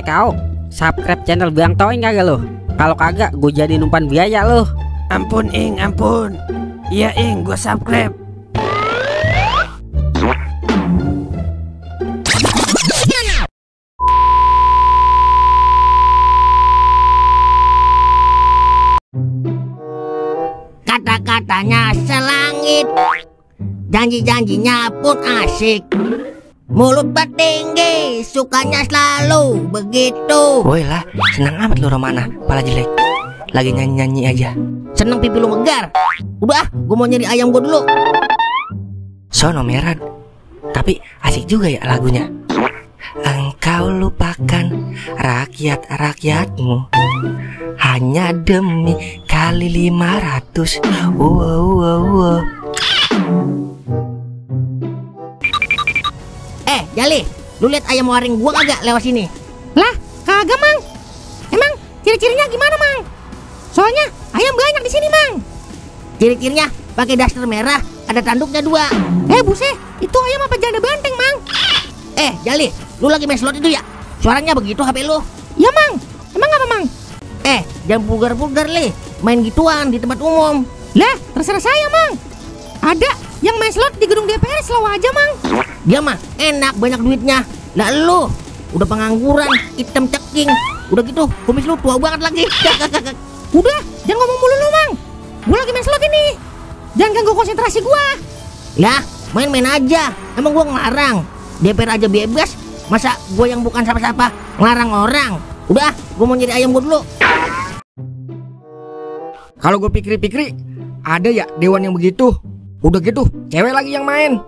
Kau subscribe channel Bang Toing kagak lo? Kalau kagak gue jadi umpan biaya lo. Ampun Ing, ampun. Iya Ing, gue subscribe. Kata-katanya selangit, janji-janjinya pun asik. Mulut bertinggi, sukanya selalu begitu. Woi lah, senang amat lu Romana, pala jelek. Lagi nyanyi-nyanyi aja. Seneng pipi lu megar. Udah, gue mau nyari ayam gue dulu. Sono Meran. Tapi asik juga ya lagunya. Engkau lupakan rakyat-rakyatmu hanya demi kali 500. Wow. Jali, lu lihat ayam waring gua kagak lewat sini? Lah, kagak Mang. Emang ciri-cirinya gimana Mang? Soalnya ayam banyak di sini Mang. Ciri-cirinya pakai daster merah, ada tanduknya 2. Buset, itu ayam apa janda banteng Mang? Jali, lu lagi main slot itu ya? Suaranya begitu HP lu? Ya Mang, emang apa Mang? Jangan vulgar-vulgar le, main gituan di tempat umum. Lah, terserah saya Mang. Ada yang main slot di gedung DPR selalu aja Mang. Dia mah enak, banyak duitnya. Lah lu udah pengangguran, hitam ceking. Udah gitu kumis lu tua banget lagi. Udah, jangan ngomong mulu lu Mang. Gua lagi main slot ini. Jangan ganggu konsentrasi gua. Lah, main-main aja. Emang gua ngelarang? DPR aja bebas, masa gua yang bukan siapa-siapa ngelarang orang? Udah, gua mau nyari ayam gua dulu. Kalau gue pikir-pikir, ada ya dewan yang begitu. Udah gitu, cewek lagi yang main.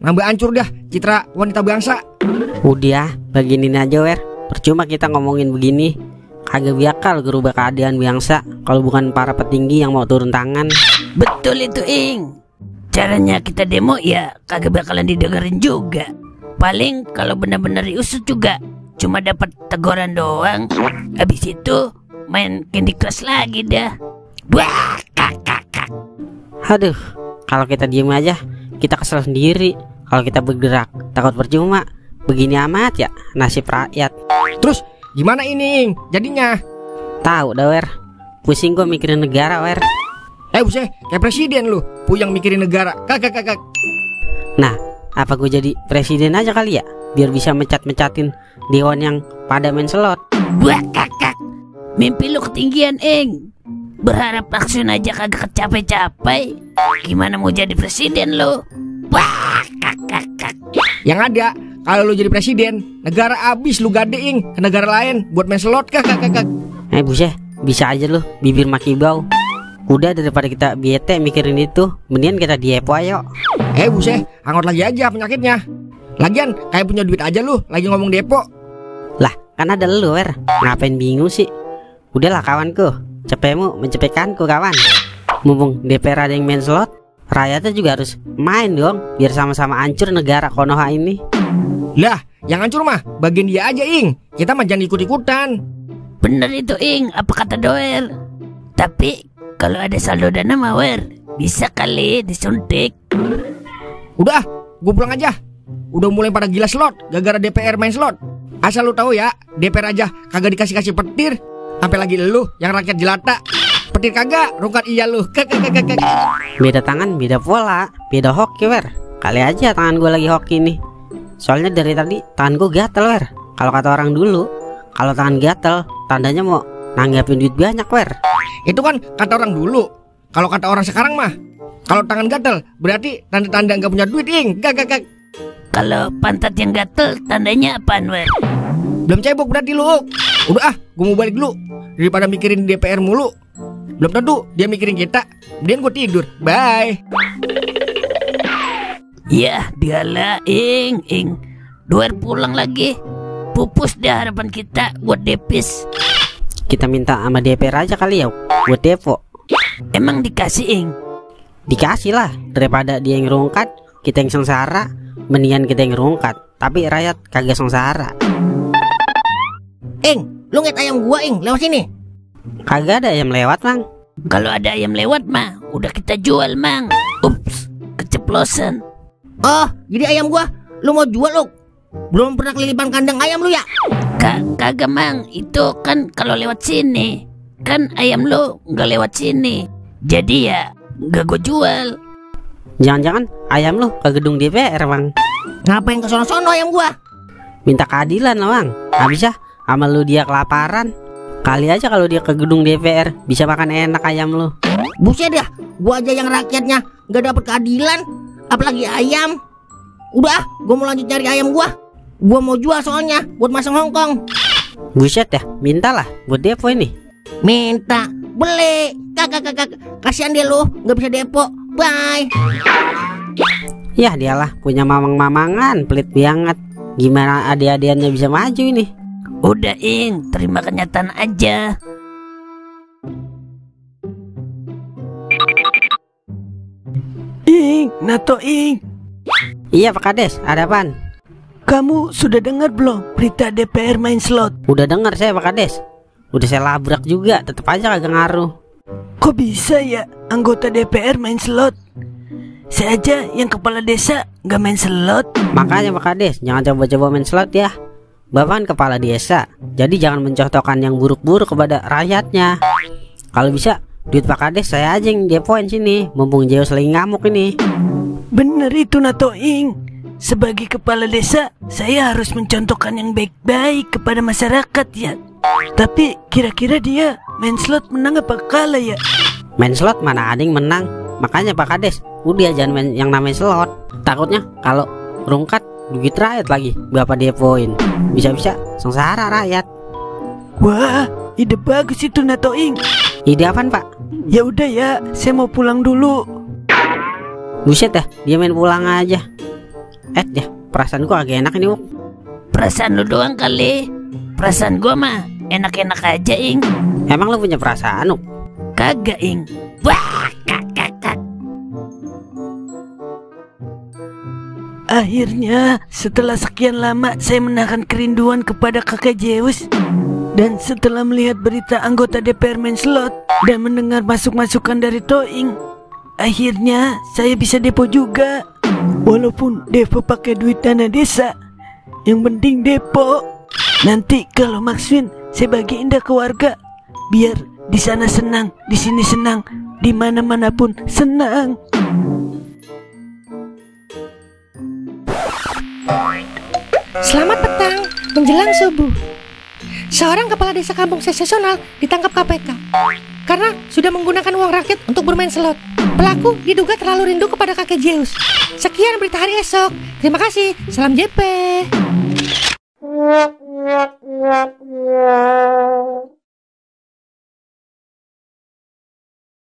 Nambah hancur dah citra wanita bangsa. Udah, beginiin aja Wer. Percuma kita ngomongin begini. Kagak bakal gerubah keadaan bangsa kalau bukan para petinggi yang mau turun tangan. Betul itu Ing. Caranya kita demo ya kagak bakalan didengerin juga. Paling kalau benar-benar diusut juga cuma dapat teguran doang. Habis itu main Candy Crush lagi dah. Wah, kakak. Aduh, kalau kita diem aja kita kesel sendiri. Kalau kita bergerak takut percuma. Begini amat ya nasib rakyat. Terus gimana ini jadinya? Tahu dah Wer, pusing gue mikirin negara Wer. Buset, kayak presiden lu, puyang mikirin negara. Kakak. Nah, apa gue jadi presiden aja kali ya, biar bisa mencatin dewan yang pada main slot. Wah, kakak. Mimpi lu ketinggian Ing. Berharap action aja kagak capek-capek. Gimana mau jadi presiden lo? Wah, kakak. Yang ada, kalau lu jadi presiden, negara abis lu gadein ke negara lain buat main slot kakak. Buset, bisa aja lu bibir maki bau. Udah daripada kita bete mikirin itu, mendingan kita diepo ayo. Buset, anggot lagi aja penyakitnya. Lagian kayak punya duit aja lu lagi ngomong depo. Lah, kan ada lu Wer, ngapain bingung sih? Udahlah kawanku, cepemu mencepetkanku kawan. Mumpung DPR ada yang main slot, rakyatnya juga harus main dong, biar sama-sama hancur negara Konoha ini. Lah, yang hancur mah bagian dia aja Ing. Kita mah jangan ikut-ikutan. Bener itu Ing, apa kata Doer. Tapi kalau ada saldo dana mah Wer, bisa kali disuntik. Udah, gue pulang aja. Udah mulai pada gila slot gara-gara DPR main slot. Asal lu tahu ya, DPR aja kagak dikasih petir. Sampai lagi lu yang rakyat jelata. Petir kagak, rungkat iya lu. Beda tangan, beda pola, beda hoki Wer. Kali aja tangan gue lagi hoki nih. Soalnya dari tadi tangan gue gatel Wer. Kalau kata orang dulu, kalau tangan gatel tandanya mau nanggapin duit banyak Wer. Itu kan kata orang dulu. Kalau kata orang sekarang mah, kalau tangan gatel berarti tanda-tanda nggak punya duit Ing. Gak. Kalau pantat yang gatel tandanya apaan Wer? Belum cebok berarti lu. Udah gue mau balik dulu. Daripada mikirin DPR mulu, belum tentu dia mikirin kita. Kemudian gue tidur. Bye. Ya dialah Ing. Doer pulang lagi. Pupus deh harapan kita buat depis. Kita minta sama DPR aja kali ya buat depo. Emang dikasih Ing? Dikasih lah, daripada dia yang rungkat kita yang sengsara. Mendingan kita yang rungkat tapi rakyat kagak sengsara. Ing, lu ngeliat ayam gua Ing lewat sini? Kagak ada ayam lewat Mang. Kalau ada ayam lewat mah udah kita jual Mang. Ups, keceplosan. Oh, jadi ayam gua lu mau jual lu? Belum pernah kelilipan kandang ayam lu ya? Kagak mang, itu kan kalau lewat sini. Kan ayam lu nggak lewat sini. Jadi ya nggak gue jual. Jangan-jangan ayam lu ke gedung DPR, Bang. Ngapain ke sono-sono ayam gua? Minta keadilan lah, Bang. Habis ya sama lu dia kelaparan. Kali aja kalau dia ke gedung DPR bisa makan enak ayam lu. Buset dah, gua aja yang rakyatnya nggak dapet keadilan, apalagi ayam. Udah, gua mau lanjut nyari ayam gua. Gua mau jual soalnya buat masang Hongkong. Buset ya, mintalah buat depo ini. Minta, beli. Kakak, kasihan deh lu, nggak bisa depo. Bye. Yah dialah punya mamang-mamangan pelit banget. Gimana adik-adiannya bisa maju ini? Udah Ing, terima kenyataan aja. Ing, Nato Ing, Iya Pak Kades, ada apaan? kamu sudah dengar belum berita DPR main slot? Udah denger saya Pak Kades. Udah saya labrak juga, tetep aja kagak ngaruh. Kok bisa ya anggota DPR main slot? Saya aja yang kepala desa gak main slot. Makanya Pak Kades, jangan coba-coba main slot ya. Bapak kan kepala desa, jadi jangan mencontohkan yang buruk-buruk kepada rakyatnya. Kalau bisa, duit Pak Kades saya aja yang depoin sini, mumpung Zeus lagi ngamuk ini. Bener itu Nato Ing. Sebagai kepala desa, saya harus mencontohkan yang baik-baik kepada masyarakat ya. Tapi kira-kira dia main slot menang apa kalah ya? Main slot mana ada yang menang. Makanya Pak Kades, udah jangan main yang namanya slot. Takutnya kalau rungkat duit rakyat lagi Bapak depoin. Bisa-bisa sengsara rakyat. Wah, ide bagus itu Nato Ing. Ide apaan Pak? Ya udah ya, saya mau pulang dulu. Buset dah, dia main pulang aja. Ya, perasaan gua agak enak ini, Wuk. Perasaan lu doang kali. Perasaan gua mah enak-enak aja Ing. Emang lu punya perasaan, Wuk? Kagak Ing. Wah, kak. Akhirnya, setelah sekian lama saya menahan kerinduan kepada kakek Zeus. Dan setelah melihat berita anggota DPR main slot dan mendengar masuk-masukan dari Toing, akhirnya saya bisa depo juga. Walaupun depo pakai duit dana desa, yang penting depo. Nanti kalau Max Win saya bagiin dah ke warga, biar di sana senang, di sini senang, di mana-mana pun senang. Selamat petang menjelang subuh. Seorang kepala desa kampung sensasional ditangkap KPK karena sudah menggunakan uang rakyat untuk bermain slot. Pelaku diduga terlalu rindu kepada kakek Zeus. Sekian berita hari esok. Terima kasih. Salam JP.